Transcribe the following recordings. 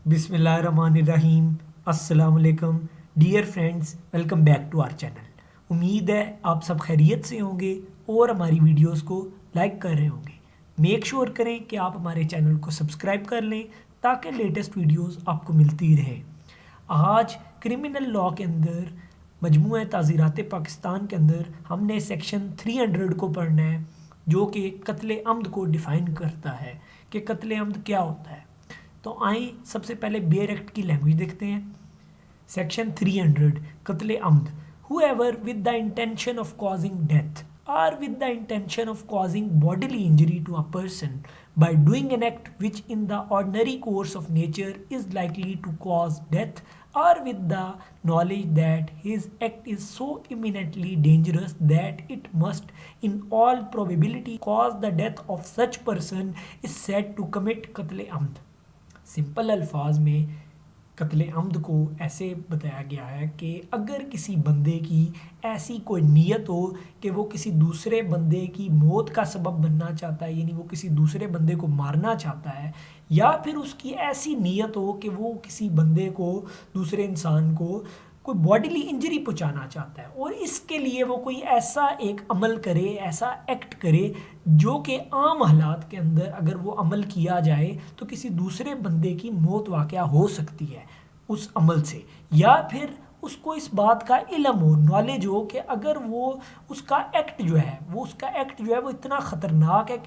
बिस्मिल्लाहिर्रहमानिर्रहीम। अस्सलाम वालेकुम dear friends, welcome back to our channel. उम्मीद है आप सब खैरियत से होंगे और हमारी वीडियोस को लाइक कर रहे होंगे। मेक श्योर करें कि आप हमारे चैनल को सब्सक्राइब कर लें ताकि लेटेस्ट वीडियोस आपको मिलती रहे। आज क्रिमिनल लॉ के अंदर मजमूआ ताज़ीरात पाकिस्तान के अंदर हमने सेक्शन 300 को पढ़ना है, जो कि कत्ल अम्द को डिफ़ाइन करता है कि कत्ल अम्द क्या होता है। तो आइए सबसे पहले बेयर एक्ट की लैंग्वेज देखते हैं। सेक्शन 300 कत्ल अम्द, whoever with the intention of causing death or with the intention of causing bodily injury to a person by doing an act which in the ordinary course of nature is likely to cause death or with the knowledge that his act is so imminently dangerous that it must in all probability cause the death of such person is said to commit कत्ल अम्द। Simple अल्फाज में कत्ल अम्द को ऐसे बताया गया है कि अगर किसी बंदे की ऐसी कोई नीयत हो कि वो किसी दूसरे बंदे की मौत का सबब बनना चाहता है, यानी वो किसी दूसरे बंदे को मारना चाहता है, या फिर उसकी ऐसी नीयत हो कि वो किसी बंदे को, दूसरे इंसान को कोई बॉडीली इंजरी पहुंचाना चाहता है, और इसके लिए वो कोई ऐसा एक अमल करे, ऐसा एक्ट करे जो कि आम हालात के अंदर अगर वो अमल किया जाए तो किसी दूसरे बंदे की मौत वाक़या हो सकती है उस अमल से, या फिर उसको इस बात का इल्म हो, नॉलेज हो कि अगर वो उसका एक्ट जो है वो इतना ख़तरनाक है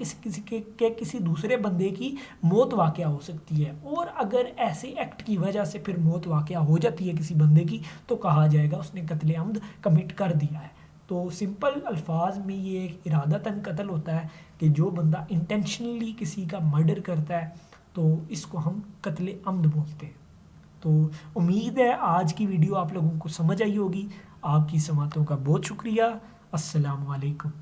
किसी दूसरे बंदे की मौत वाक़या हो सकती है, और अगर ऐसे एक्ट की वजह से फिर मौत वाक़या हो जाती है किसी बंदे की तो कहा जाएगा उसने कत्ल अम्द कमिट कर दिया है। तो सिंपल अल्फाज में ये एक इरादतन कत्ल होता है कि जो बंदा इंटेंशनली किसी का मर्डर करता है तो इसको हम कत्ल अम्द बोलते हैं। तो उम्मीद है आज की वीडियो आप लोगों को समझ आई होगी। आपकी समातों का बहुत शुक्रिया। अस्सलाम वालेकुम।